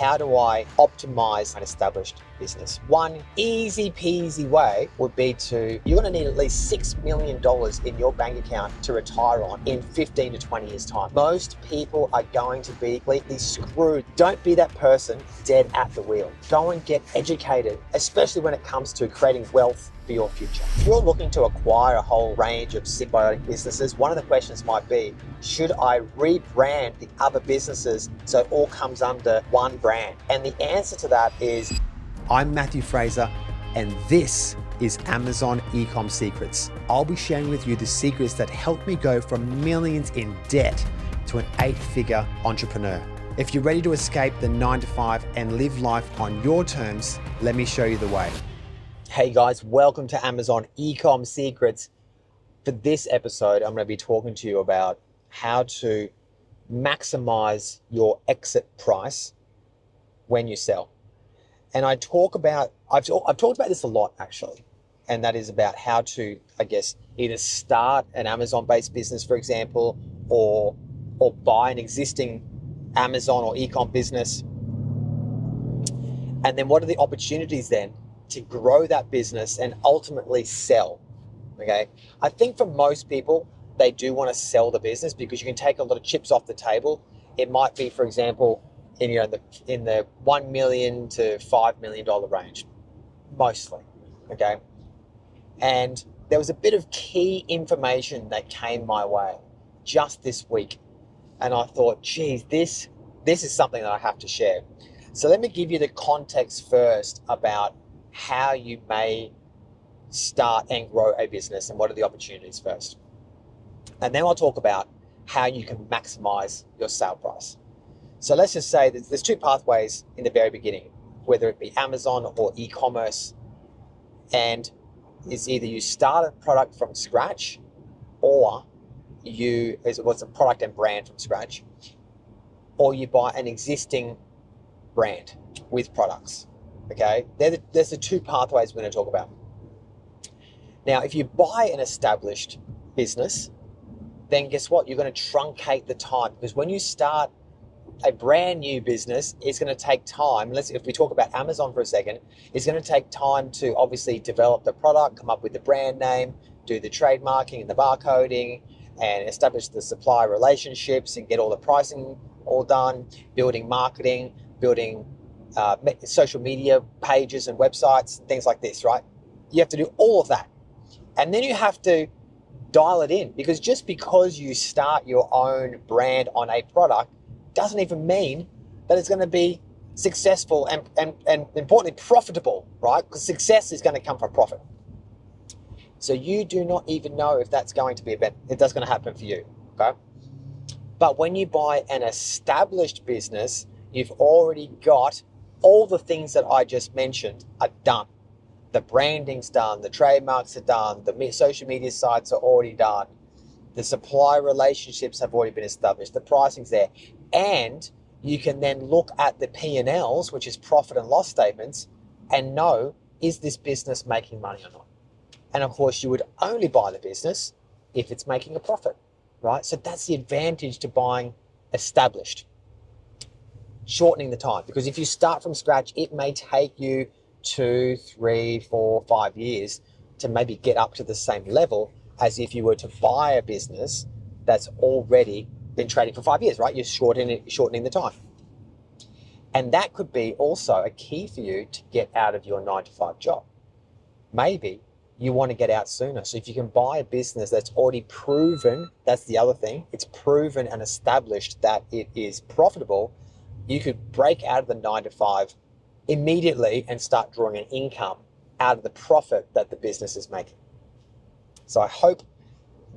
how do I optimize an established business? One easy peasy way would be you're going to need at least $6 million in your bank account to retire on in 15 to 20 years time. Most people are going to be completely screwed. Don't be that person dead at the wheel. Go and get educated, especially when it comes to creating wealth for your future. If you're looking to acquire a whole range of symbiotic businesses, one of the questions might be, should I rebrand the other businesses so it all comes under one brand? And the answer to that is, I'm Matthew Fraser, and this is Amazon Ecom Secrets. I'll be sharing with you the secrets that helped me go from millions in debt to an 8-figure entrepreneur. If you're ready to escape the 9-to-5 and live life on your terms, let me show you the way. Hey guys, welcome to Amazon Ecom Secrets. For this episode, I'm going to be talking to you about how to maximize your exit price when you sell. And I've talked about this a lot actually, and that is about how to, either start an Amazon-based business, for example, or buy an existing Amazon or Ecom business. And then what are the opportunities then to grow that business and ultimately sell? Okay, I think for most people, they do want to sell the business because you can take a lot of chips off the table. It might be, for example, in the $1 million to $5 million range, mostly. Okay, and there was a bit of key information that came my way just this week, and I thought, geez, this is something that I have to share. So let me give you the context first about how you may start and grow a business and what are the opportunities first. And then I'll talk about how you can maximize your sale price. So let's just say that there's two pathways in the very beginning, whether it be Amazon or e-commerce, and it's either you start a product from scratch or what's a product and brand from scratch, or you buy an existing brand with products. Okay, there's the two pathways we're going to talk about. Now, if you buy an established business, then guess what? You're going to truncate the time, because when you start a brand new business, it's going to take time. If we talk about Amazon for a second, it's going to take time to obviously develop the product, come up with the brand name, do the trademarking and the barcoding, and establish the supply relationships and get all the pricing all done, building marketing, building social media pages and websites and things like this, right? You have to do all of that. And then you have to dial it in, because just because you start your own brand on a product doesn't even mean that it's going to be successful and importantly profitable, right? Because success is going to come from profit. So you do not even know if that's going to be that's going to happen for you, okay? But when you buy an established business, you've already got all the things that I just mentioned are done. The branding's done, the trademarks are done, the social media sites are already done, the supply relationships have already been established, the pricing's there, and you can then look at the P&Ls, which is profit and loss statements, and know, is this business making money or not? And of course, you would only buy the business if it's making a profit, right? So that's the advantage to buying established. Shortening the time, because if you start from scratch, it may take you 2, 3, 4, 5 years to maybe get up to the same level as if you were to buy a business that's already been trading for 5 years, right? You're shortening the time. And that could be also a key for you to get out of your 9-to-5 job. Maybe you want to get out sooner. So if you can buy a business that's already proven, that's the other thing, it's proven and established that it is profitable, you could break out of the 9-to-5 immediately and start drawing an income out of the profit that the business is making. So I hope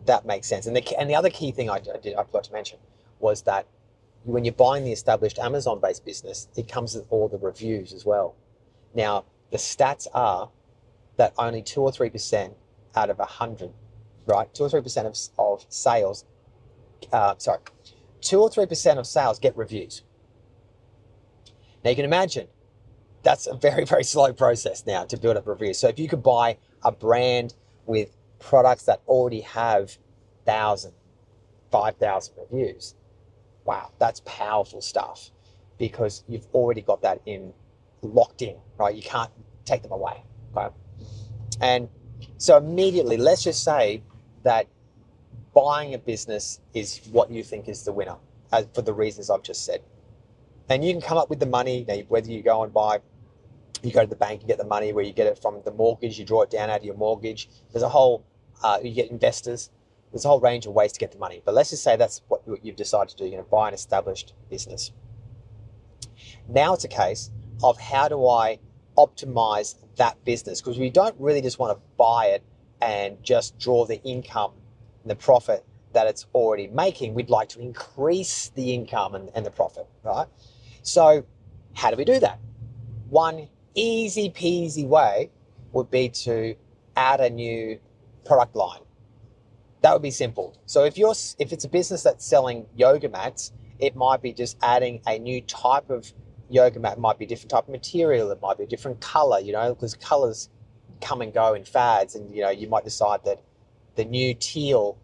that makes sense. And the other key thing I forgot to mention was that when you're buying the established Amazon-based business, it comes with all the reviews as well. Now, the stats are that only 2 or 3% out of 100, right? 2 or 3% of sales, 2 or 3% of sales get reviews. Now you can imagine that's a very, very slow process now to build up reviews. So if you could buy a brand with products that already have 1,000, 5,000 reviews, wow, that's powerful stuff. because you've already got that in locked in, right? You can't take them away, okay? And so immediately, let's just say that buying a business is what you think is the winner, for the reasons I've just said. And you can come up with the money, whether you go and buy, you go to the bank, you get the money, where you get it from the mortgage, you draw it down out of your mortgage. There's a whole, you get investors. There's a whole range of ways to get the money. But let's just say that's what you've decided to do. You're going to buy an established business. Now it's a case of, how do I optimize that business? Because we don't really just want to buy it and just draw the income and the profit that it's already making. We'd like to increase the income and the profit, right? So how do we do that? One easy peasy way would be to add a new product line. That would be simple. So if it's a business that's selling yoga mats, it might be just adding a new type of yoga mat. It might be a different type of material. It might be a different color, because colors come and go in fads. And, you might decide that the new teal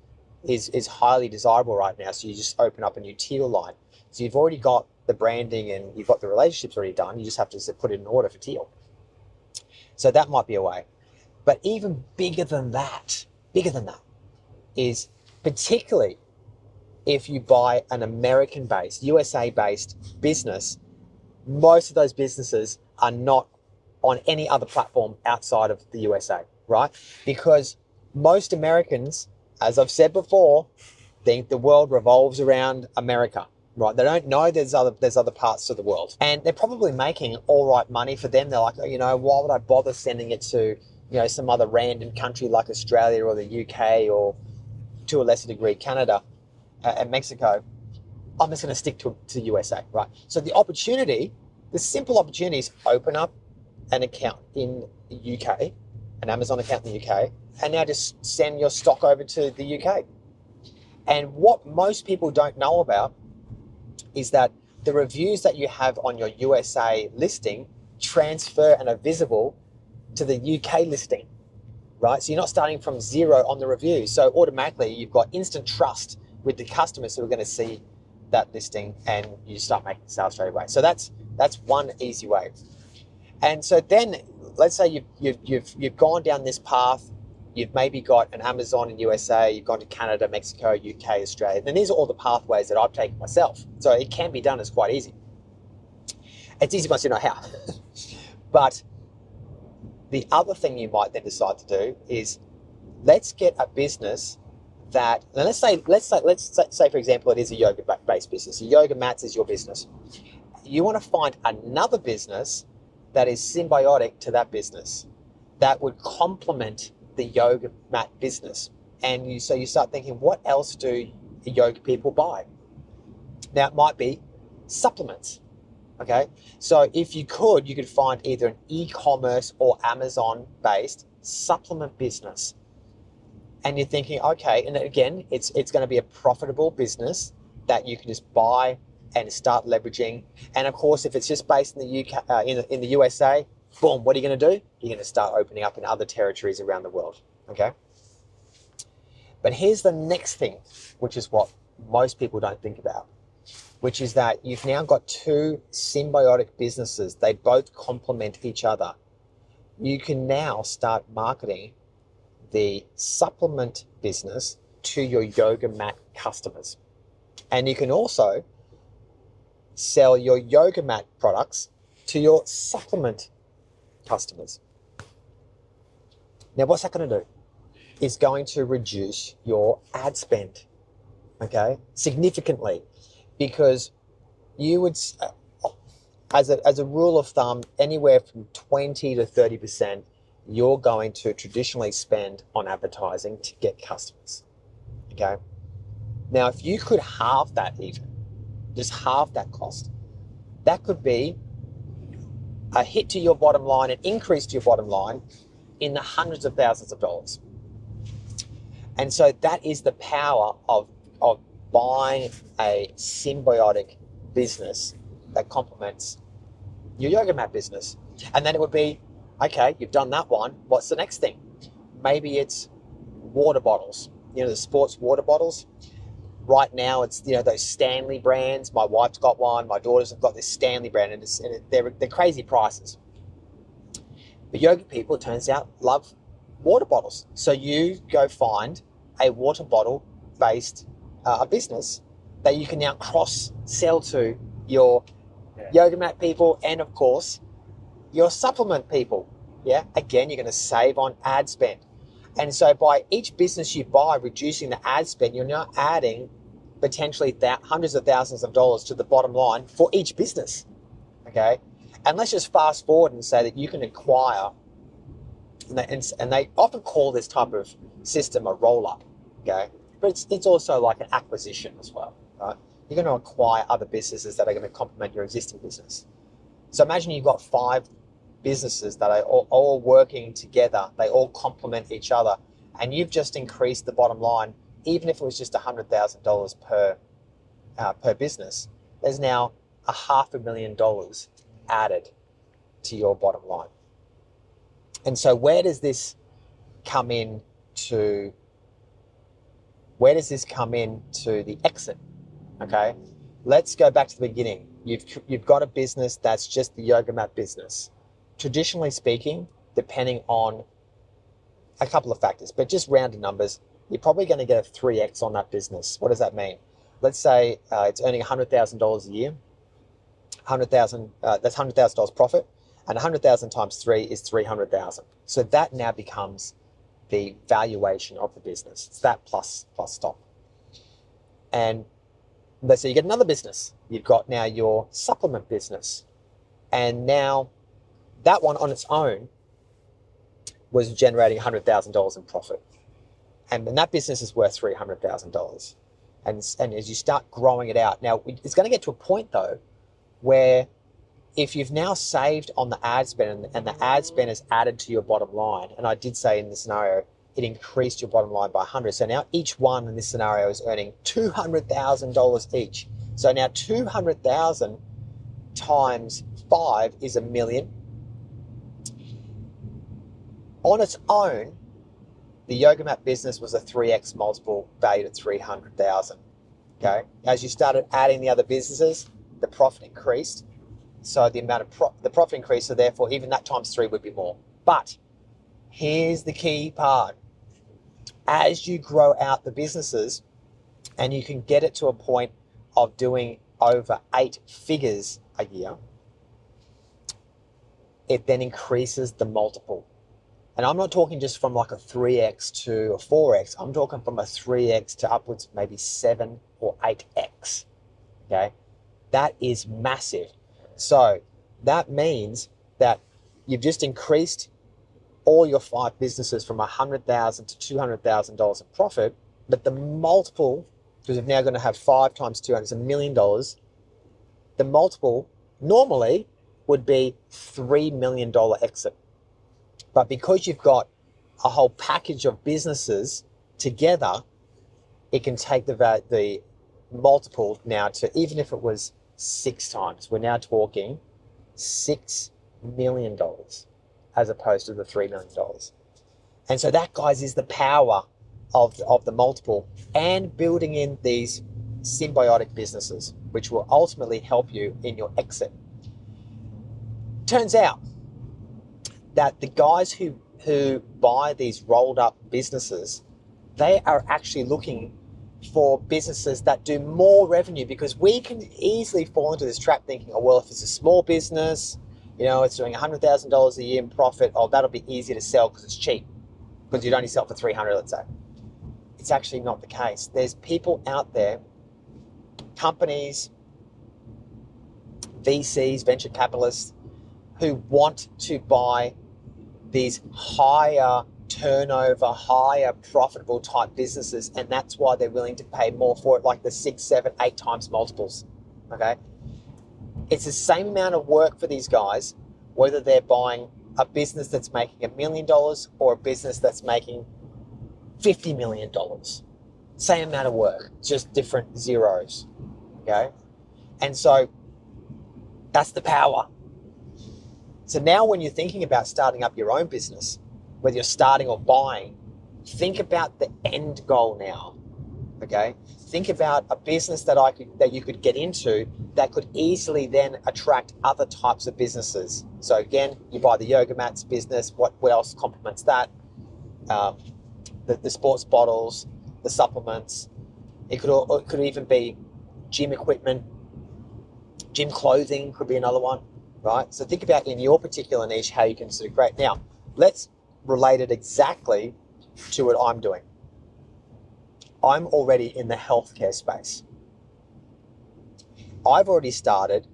is highly desirable right now. So you just open up a new teal line. So you've already got the branding and you've got the relationships already done. You just have to put it in order for teal. So that might be a way. But even bigger than that is, particularly if you buy an American-based, USA-based business, most of those businesses are not on any other platform outside of the USA, right? Because most Americans, as I've said before, think the world revolves around America, right? They don't know there's other parts of the world. And they're probably making all right money. For them, they're like, why would I bother sending it to, some other random country like Australia or the UK, or to a lesser degree, Canada and Mexico? I'm just going to stick to USA, right? So the simple opportunity is open up an account in the UK, an Amazon account in the UK, and now just send your stock over to the UK. And what most people don't know about is that the reviews that you have on your USA listing transfer and are visible to the UK listing, right? So you're not starting from zero on the review. So automatically you've got instant trust with the customers who are going to see that listing, and you start making sales straight away. So that's one easy way. And so then let's say you've gone down this path. You've maybe got an Amazon in USA, you've gone to Canada, Mexico, UK, Australia. And these are all the pathways that I've taken myself. So it can be done. It's quite easy. It's easy once you know how. But the other thing you might then decide to do is, let's get a business that, and let's say for example, it is a yoga-based business. So yoga mats is your business. You want to find another business that is symbiotic to that business, that would complement the yoga mat business. And so you start thinking, what else do yoga people buy? Now it might be supplements. Okay, so if you could find either an e-commerce or Amazon-based supplement business. And you're thinking, okay, and again, it's going to be a profitable business that you can just buy and start leveraging. And of course, if it's just based in the UK, in the USA, boom, what are you going to do? You're going to start opening up in other territories around the world. Okay. But here's the next thing, which is what most people don't think about, which is that you've now got two symbiotic businesses. They both complement each other. You can now start marketing the supplement business to your yoga mat customers. And you can also sell your yoga mat products to your supplement customers. Now, what's that going to do? It's going to reduce your ad spend, okay, significantly, because you would, as a rule of thumb, anywhere from 20 to 30%, you're going to traditionally spend on advertising to get customers, okay? Now, if you could halve that, even just halve that cost, that could be a hit to your bottom line, an increase to your bottom line in the hundreds of thousands of dollars. And so that is the power of buying a symbiotic business that complements your yoga mat business. And then it would be, okay, you've done that one. What's the next thing? Maybe it's water bottles, the sports water bottles. Right now, it's, you know, those Stanley brands. My wife's got one. My daughters have got this Stanley brand, and they're crazy prices. But yoga people, it turns out, love water bottles. So you go find a water bottle based a business that you can now cross sell to your yoga mat people, and of course your supplement people. Yeah, again, you're going to save on ad spend. And so by each business you buy, reducing the ad spend, you're now adding potentially hundreds of thousands of dollars to the bottom line for each business. Okay, and let's just fast forward and say that you can acquire, and they often call this type of system a roll-up. Okay, but it's also like an acquisition as well, right? You're going to acquire other businesses that are going to complement your existing business. So imagine you've got 5 businesses that are all working together. They all complement each other, and you've just increased the bottom line. Even if it was just $100,000 per business, there's now $500,000 added to your bottom line. And so where does this come in to the exit? Okay, let's go back to the beginning. You've got a business that's just the yoga mat business. Traditionally speaking, depending on a couple of factors, but just rounded numbers, you're probably going to get a 3x on that business. What does that mean? Let's say it's earning $100,000 a year. That's $100,000 profit, and 100,000 times 3 is 300,000. So that now becomes the valuation of the business. It's that plus stock. And let's say you get another business. You've got now your supplement business, and now that one on its own was generating $100,000 in profit, and then that business is worth $300,000. And as you start growing it out, now it's going to get to a point though where if you've now saved on the ad spend, and the ad spend is added to your bottom line, and I did say in this scenario it increased your bottom line by 100. So now each one in this scenario is earning $200,000 each. So now 200,000 times 5 is $1 million. On its own, the yoga mat business was a 3x multiple, valued at 300,000. Okay, as you started adding the other businesses, the profit increased. So the amount of the profit increased, so therefore even that times 3 would be more. But here's the key part. As you grow out the businesses and you can get it to a point of doing over 8 figures a year, it then increases the multiple. And I'm not talking just from like a 3x to a 4x. I'm talking from a 3x to upwards maybe 7 or 8x. Okay, that is massive. So that means that you've just increased all your 5 businesses from $100,000 to $200,000 in profit, but the multiple, because you're now going to have 5 times 200, it's $1 million. The multiple normally would be $3 million exit. But because you've got a whole package of businesses together, it can take the multiple now to, even if it was 6 times, we're now talking $6 million as opposed to the $3 million. And so that, guys, is the power of the multiple, and building in these symbiotic businesses, which will ultimately help you in your exit. Turns out that the guys who buy these rolled up businesses, they are actually looking for businesses that do more revenue, because we can easily fall into this trap thinking, oh, well, if it's a small business, you know, it's doing $100,000 a year in profit, oh, that'll be easy to sell because it's cheap, because you'd only sell for 300, let's say. It's actually not the case. There's people out there, companies, VCs, venture capitalists, who want to buy these higher turnover, higher profitable type businesses, and that's why they're willing to pay more for it, like the 6, 7, 8 times multiples. Okay, it's the same amount of work for these guys, whether they're buying a business that's making $1 million or a business that's making $50 million. Same amount of work, just different zeros. Okay, and so that's the power. So now when you're thinking about starting up your own business, whether you're starting or buying, think about the end goal now. Okay, think about a business that you could get into that could easily then attract other types of businesses. So again, you buy the yoga mats business. What else complements that? Um, the sports bottles, the supplements. It could even be gym equipment, gym clothing could be another one, right? So think about in your particular niche how you can sort of create. Now, let's relate it exactly to what I'm doing. I'm already in the healthcare space. I've already started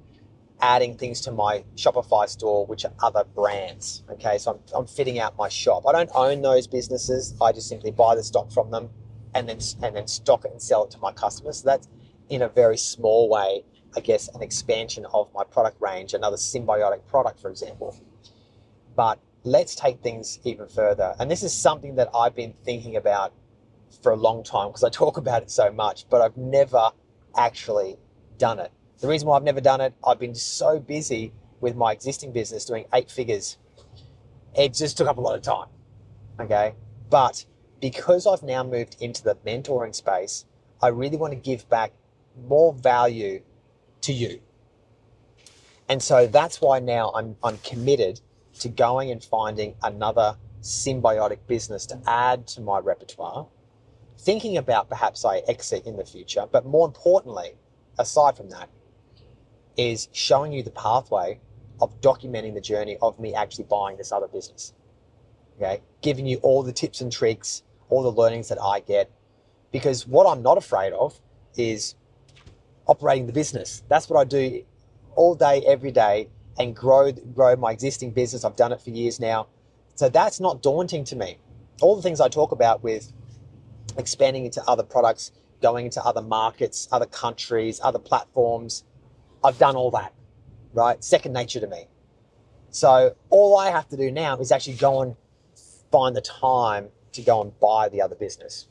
adding things to my Shopify store, which are other brands. Okay, so I'm fitting out my shop. I don't own those businesses. I just simply buy the stock from them and then stock it and sell it to my customers. So that's in a very small way, I guess, an expansion of my product range, another Symbiotic product, for example. But let's take things even further. And this is something that I've been thinking about for a long time because I talk about it so much, but I've never actually done it. The reason why I've never done it, I've been so busy with my existing business doing 8 figures. It just took up a lot of time, okay? But because I've now moved into the mentoring space, I really want to give back more value to you. And so that's why now I'm committed to going and finding another symbiotic business to add to my repertoire, thinking about perhaps I exit in the future, but more importantly, aside from that, is showing you the pathway of documenting the journey of me actually buying this other business. Okay, giving you all the tips and tricks, all the learnings that I get, because what I'm not afraid of is operating the business. That's what I do all day, every day, and grow my existing business. I've done it for years now. So that's not daunting to me. All the things I talk about with expanding into other products, going into other markets, other countries, other platforms, I've done all that, right? Second nature to me. So all I have to do now is actually go and find the time to go and buy the other business.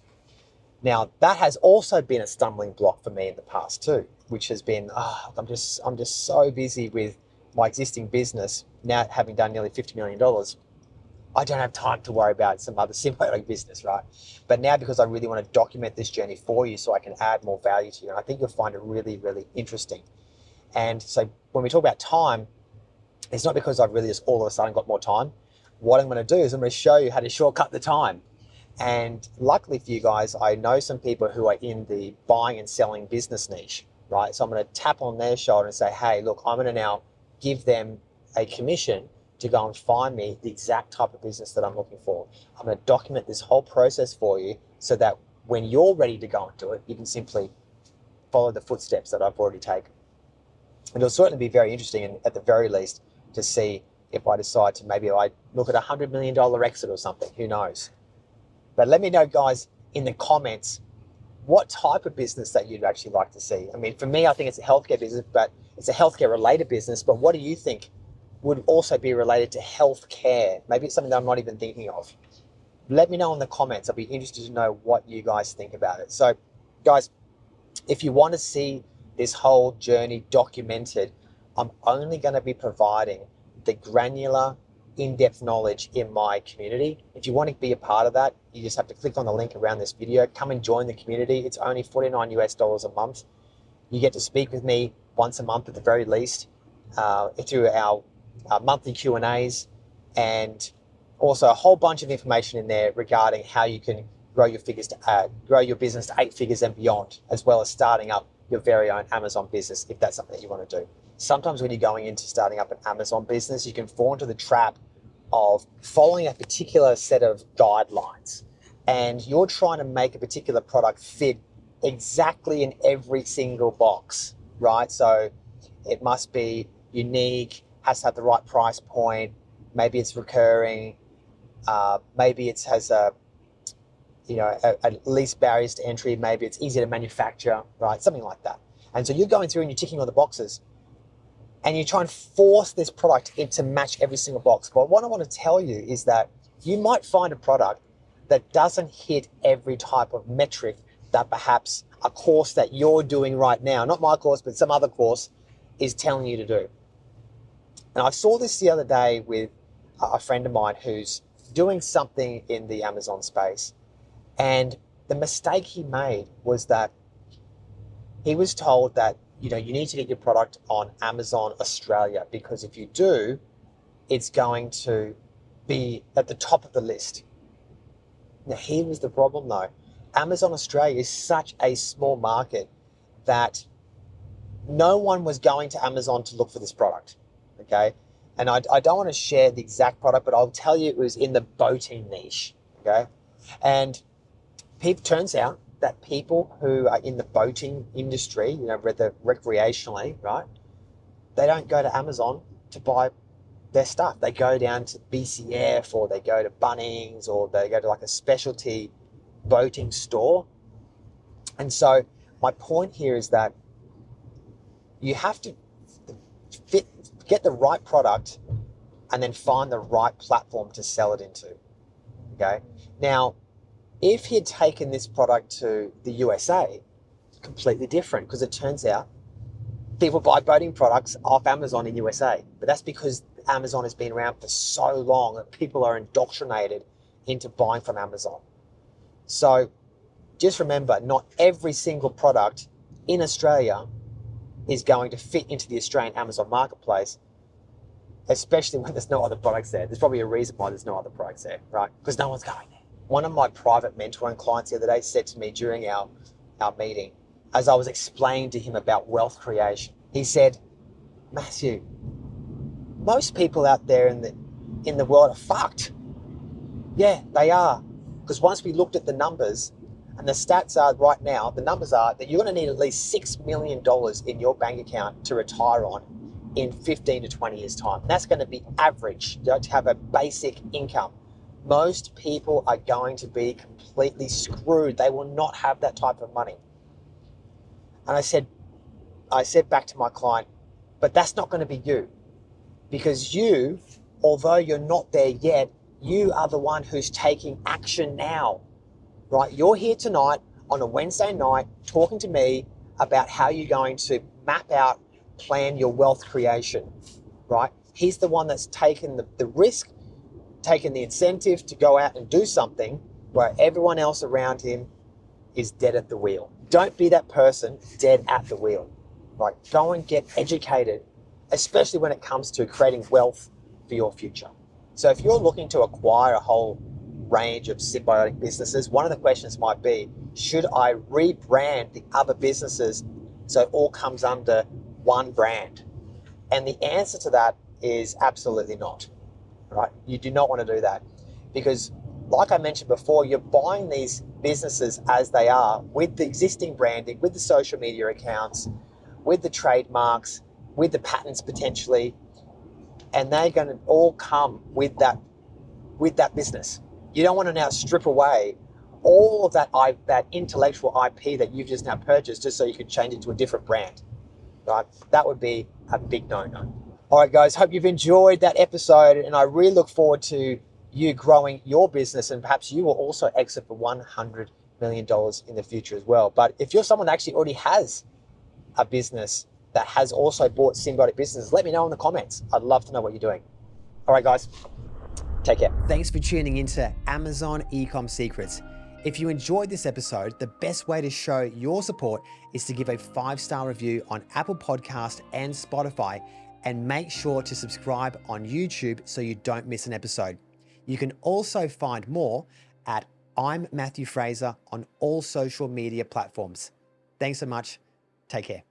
Now, that has also been a stumbling block for me in the past too, which has been, I'm just so busy with my existing business, now having done nearly $50 million. I don't have time to worry about some other symbiotic business, right? But now, because I really want to document this journey for you so I can add more value to you, and I think you'll find it really, really interesting. And so when we talk about time, it's not because I've really just all of a sudden got more time. What I'm going to do is I'm going to show you how to shortcut the time. And luckily for you guys, I know some people who are in the buying and selling business niche, right? So I'm going to tap on their shoulder and say, hey, look, I'm going to now give them a commission to go and find me the exact type of business that I'm looking for. I'm going to document this whole process for you so that when you're ready to go and do it, you can simply follow the footsteps that I've already taken. And it'll certainly be very interesting, and at the very least, to see if I decide to maybe I look at $100 million exit or something, who knows? But let me know, guys, in the comments, what type of business that you'd actually like to see. I mean, for me, I think it's a healthcare business, but it's a healthcare related business. But what do you think would also be related to healthcare? Maybe it's something that I'm not even thinking of. Let me know in the comments. I'll be interested to know what you guys think about it. So, guys, if you want to see this whole journey documented, I'm only going to be providing the granular, in-depth knowledge in my community. If you want to be a part of that, you just have to click on the link around this video. Come and join the community. It's only $49 US a month. You get to speak with me once a month at the very least through our monthly Q&As, and also a whole bunch of information in there regarding how you can grow your business to 8 figures and beyond, as well as starting up your very own Amazon business if that's something that you want to do. Sometimes when you're going into starting up an Amazon business, you can fall into the trap of following a particular set of guidelines, and you're trying to make a particular product fit exactly in every single box, right? So it must be unique, has to have the right price point, maybe it's recurring, maybe it has a least barriers to entry, maybe it's easy to manufacture, right? Something like that. And so you're going through and you're ticking all the boxes, and you try and force this product to match every single box. But what I want to tell you is that you might find a product that doesn't hit every type of metric that perhaps a course that you're doing right now, not my course, but some other course, is telling you to do. And I saw this the other day with a friend of mine who's doing something in the Amazon space. And the mistake he made was that he was told that, you need to get your product on Amazon Australia, because if you do, it's going to be at the top of the list. Now, here was the problem though. Amazon Australia is such a small market that no one was going to Amazon to look for this product, okay? And I don't want to share the exact product, but I'll tell you it was in the boating niche, okay? And turns out that people who are in the boating industry, recreationally, right? They don't go to Amazon to buy their stuff. They go down to BCF, or they go to Bunnings, or they go to like a specialty boating store. And so my point here is that you have to get the right product and then find the right platform to sell it into, okay? Now, if he had taken this product to the USA, it's completely different, because it turns out people buy boating products off Amazon in USA, but that's because Amazon has been around for so long that people are indoctrinated into buying from Amazon. So just remember, not every single product in Australia is going to fit into the Australian Amazon marketplace, especially when there's no other products there. There's probably a reason why there's no other products there, right? Because no one's going there. One of my private mentoring clients the other day said to me during our meeting, as I was explaining to him about wealth creation, he said, Matthew, most people out there in the world are fucked. Yeah, they are. Because once we looked at the numbers, and the stats are right now, the numbers are that you're going to need at least $6 million in your bank account to retire on in 15 to 20 years' time. And that's going to be average, to have a basic income. Most people are going to be completely screwed. They will not have that type of money. And I said back to my client, but that's not going to be you. Because you, although you're not there yet, you are the one who's taking action now, right? You're here tonight on a Wednesday night talking to me about how you're going to map out, plan your wealth creation, right? He's the one that's taken the risk, taken the incentive to go out and do something where everyone else around him is dead at the wheel. Don't be that person dead at the wheel, right? Go and get educated, especially when it comes to creating wealth for your future. So if you're looking to acquire a whole range of symbiotic businesses, one of the questions might be, should I rebrand the other businesses so it all comes under one brand? And the answer to that is absolutely not, right? You do not want to do that, because like I mentioned before, you're buying these businesses as they are, with the existing branding, with the social media accounts, with the trademarks, with the patents potentially, and they're going to all come with that business. You don't want to now strip away all of that intellectual IP that you've just now purchased just so you can change it to a different brand, right? That would be a big no-no. All right, guys, hope you've enjoyed that episode, and I really look forward to you growing your business, and perhaps you will also exit for $100 million in the future as well. But if you're someone that actually already has a business that has also bought symbiotic businesses, let me know in the comments. I'd love to know what you're doing. All right, guys, take care. Thanks for tuning into Amazon Ecom Secrets. If you enjoyed this episode, the best way to show your support is to give a 5-star review on Apple Podcast and Spotify, and make sure to subscribe on YouTube so you don't miss an episode. You can also find more at I'm Matthew Fraser on all social media platforms. Thanks so much. Take care.